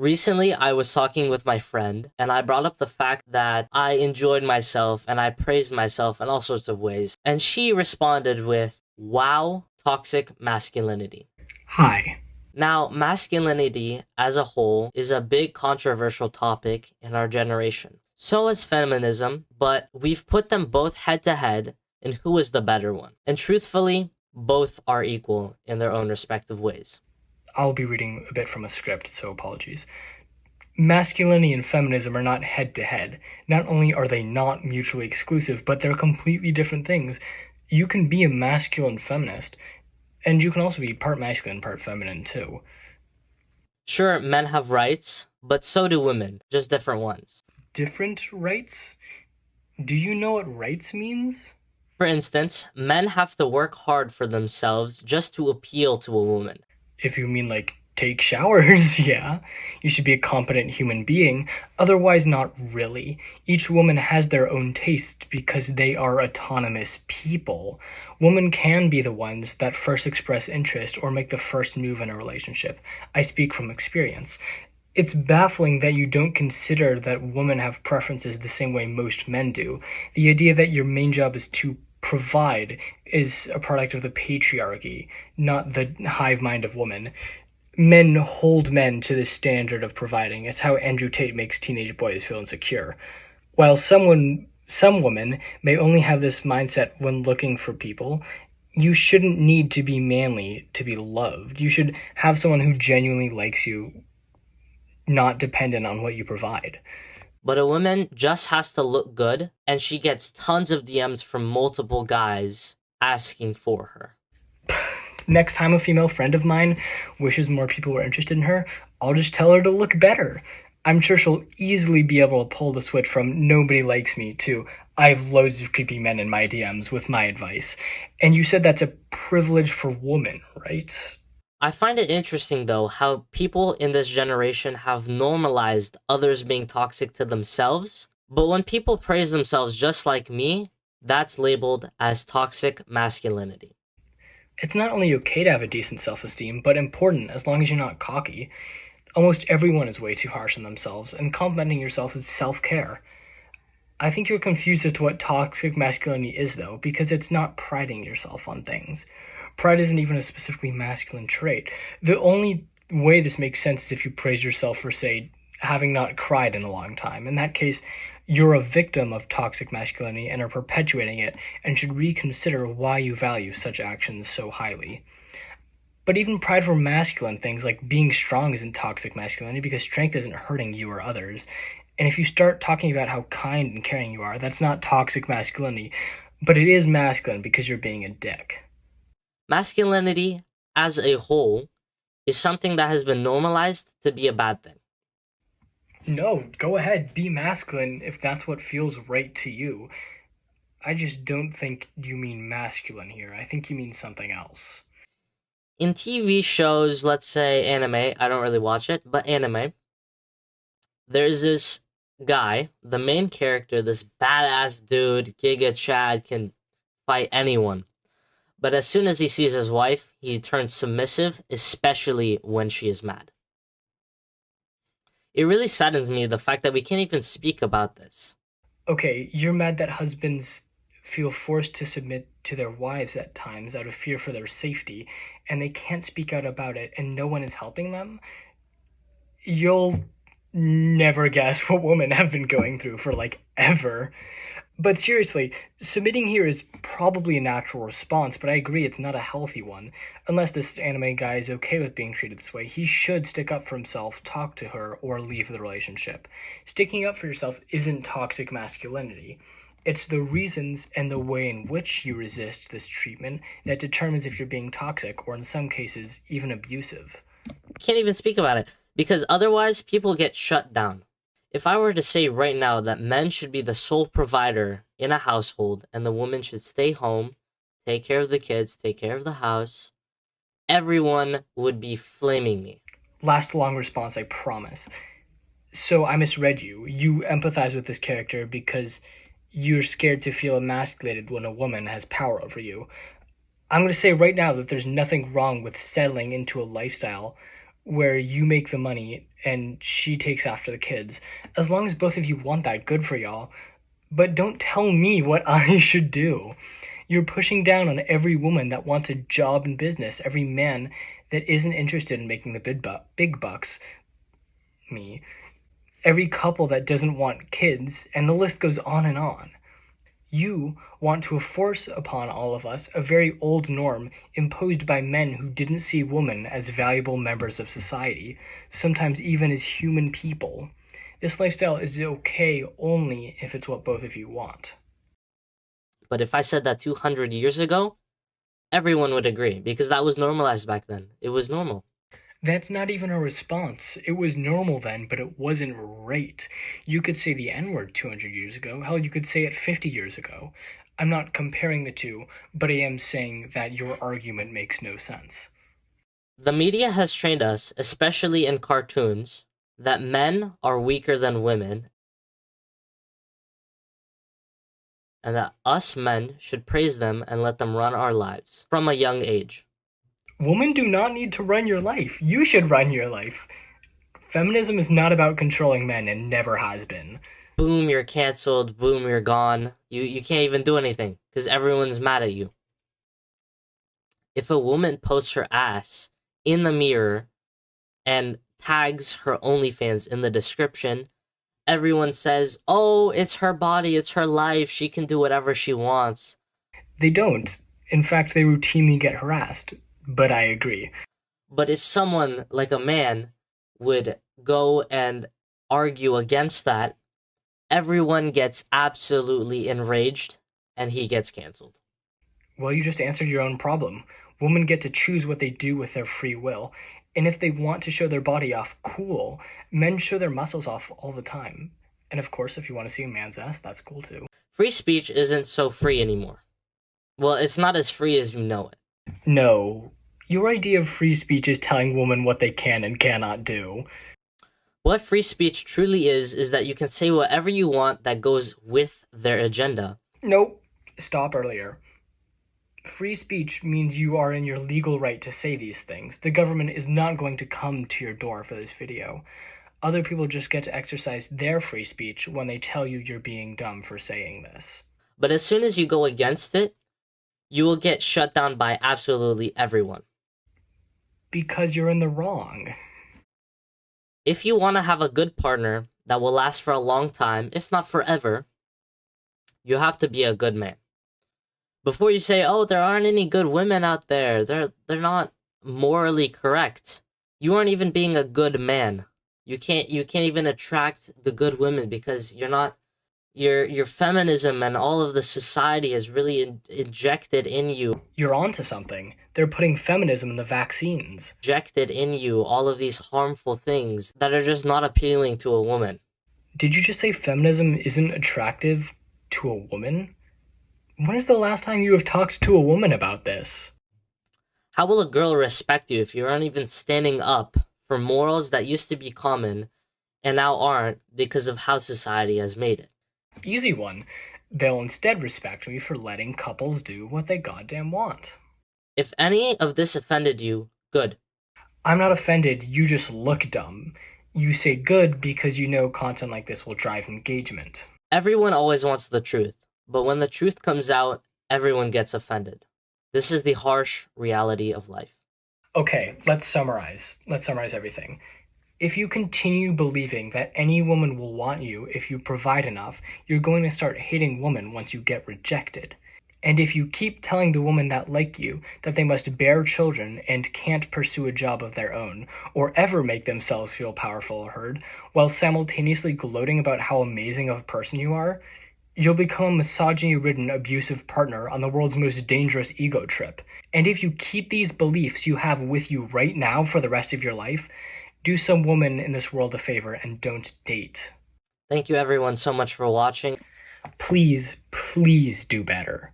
Recently, I was talking with my friend, and I brought up the fact that I enjoyed myself and I praised myself in all sorts of ways. And she responded with, "Wow, toxic masculinity." Hi. Now, masculinity as a whole is a big controversial topic in our generation. So is feminism, but we've put them both head to head in who is the better one. And truthfully, both are equal in their own respective ways. I'll be reading a bit from a script, so apologies. Masculinity and feminism are not head to head. Not only are they not mutually exclusive, but they're completely different things. You can be a masculine feminist, and you can also be part masculine, part feminine, too. Sure, men have rights, but so do women, just different ones. Different rights? Do you know what rights means? For instance, men have to work hard for themselves just to appeal to a woman. If you mean like take showers, yeah. You should be a competent human being. Otherwise, not really. Each woman has their own taste because they are autonomous people. Women can be the ones that first express interest or make the first move in a relationship. I speak from experience. It's baffling that you don't consider that women have preferences the same way most men do. The idea that your main job is to provide is a product of the patriarchy, not the hive mind of women. Men hold men to this standard of providing. It's how Andrew Tate makes teenage boys feel insecure. While some women may only have this mindset when looking for people, you shouldn't need to be manly to be loved. You should have someone who genuinely likes you, not dependent on what you provide. But a woman just has to look good, and she gets tons of DMs from multiple guys asking for her. Next time a female friend of mine wishes more people were interested in her, I'll just tell her to look better. I'm sure she'll easily be able to pull the switch from nobody likes me to I have loads of creepy men in my DMs with my advice. And you said that's a privilege for women, right? I find it interesting, though, how people in this generation have normalized others being toxic to themselves, but when people praise themselves just like me, that's labeled as toxic masculinity. It's not only okay to have a decent self esteem, but important as long as you're not cocky. Almost everyone is way too harsh on themselves, and complimenting yourself is self care. I think you're confused as to what toxic masculinity is, though, because it's not priding yourself on things. Pride isn't even a specifically masculine trait. The only way this makes sense is if you praise yourself for, say, having not cried in a long time. In that case, you're a victim of toxic masculinity and are perpetuating it and should reconsider why you value such actions so highly. But even pride for masculine things like being strong isn't toxic masculinity because strength isn't hurting you or others. And if you start talking about how kind and caring you are, that's not toxic masculinity, but it is masculine because you're being a dick. Masculinity, as a whole, is something that has been normalized to be a bad thing. No, go ahead, be masculine if that's what feels right to you. I just don't think you mean masculine here. I think you mean something else. In TV shows, let's say anime, I don't really watch it, but anime, there's this guy, the main character, this badass dude, Giga Chad, can fight anyone. But as soon as he sees his wife, he turns submissive, especially when she is mad. It really saddens me the fact that we can't even speak about this. Okay, you're mad that husbands feel forced to submit to their wives at times out of fear for their safety, and they can't speak out about it, and no one is helping them? You'll never guess what women have been going through for like ever. But seriously, submitting here is probably a natural response, but I agree it's not a healthy one. Unless this anime guy is okay with being treated this way, he should stick up for himself, talk to her, or leave the relationship. Sticking up for yourself isn't toxic masculinity. It's the reasons and the way in which you resist this treatment that determines if you're being toxic or, in some cases, even abusive. Can't even speak about it because otherwise people get shut down. If I were to say right now that men should be the sole provider in a household and the woman should stay home, take care of the kids, take care of the house, everyone would be flaming me. Last long response, I promise. So I misread you. You empathize with this character because you're scared to feel emasculated when a woman has power over you. I'm going to say right now that there's nothing wrong with settling into a lifestyle where you make the money and she takes after the kids. As long as both of you want that, good for y'all. But don't tell me what I should do. You're pushing down on every woman that wants a job in business, every man that isn't interested in making the big bucks, me, every couple that doesn't want kids, and the list goes on and on. You want to force upon all of us a very old norm imposed by men who didn't see women as valuable members of society, sometimes even as human people. This lifestyle is okay only if it's what both of you want. But if I said that 200 years ago, everyone would agree, because that was normalized back then. It was normal. That's not even a response. It was normal then, but it wasn't right. You could say the N-word 200 years ago. Hell, you could say it 50 years ago. I'm not comparing the two, but I am saying that your argument makes no sense. The media has trained us, especially in cartoons, that men are weaker than women, and that us men should praise them and let them run our lives from a young age. Women do not need to run your life. You should run your life. Feminism is not about controlling men and never has been. Boom, you're canceled. Boom, you're gone. You can't even do anything because everyone's mad at you. If a woman posts her ass in the mirror and tags her OnlyFans in the description, everyone says, oh, it's her body, it's her life, she can do whatever she wants. They don't. In fact, they routinely get harassed. But I agree. But if someone, like a man, would go and argue against that, everyone gets absolutely enraged, and he gets canceled. Well, you just answered your own problem. Women get to choose what they do with their free will. And if they want to show their body off, cool. Men show their muscles off all the time. And of course, if you want to see a man's ass, that's cool too. Free speech isn't so free anymore. Well, it's not as free as you know it. No. Your idea of free speech is telling women what they can and cannot do. What free speech truly is that you can say whatever you want that goes with their agenda. Nope. Stop earlier. Free speech means you are in your legal right to say these things. The government is not going to come to your door for this video. Other people just get to exercise their free speech when they tell you you're being dumb for saying this. But as soon as you go against it, you will get shut down by absolutely everyone. Because you're in the wrong. If you want to have a good partner that will last for a long time, if not forever, you have to be a good man. Before you say, oh, there aren't any good women out there, they're not morally correct. You aren't even being a good man. You can't even attract the good women because you're not. Your feminism and all of the society is really injected in you. You're onto something. They're putting feminism in the vaccines. Injected in you all of these harmful things that are just not appealing to a woman. Did you just say feminism isn't attractive to a woman? When is the last time you have talked to a woman about this? How will a girl respect you if you aren't even standing up for morals that used to be common and now aren't because of how society has made it? Easy one. They'll instead respect me for letting couples do what they goddamn want. If any of this offended you, good. I'm not offended, you just look dumb. You say good because you know content like this will drive engagement. Everyone always wants the truth, but when the truth comes out, everyone gets offended. This is the harsh reality of life. Okay, let's summarize. Let's summarize everything. If you continue believing that any woman will want you if you provide enough, you're going to start hating women once you get rejected. And if you keep telling the women that like you that they must bear children and can't pursue a job of their own, or ever make themselves feel powerful or heard, while simultaneously gloating about how amazing of a person you are, you'll become a misogyny-ridden, abusive partner on the world's most dangerous ego trip. And if you keep these beliefs you have with you right now for the rest of your life, do some woman in this world a favor and don't date. Thank you everyone so much for watching. Please, please do better.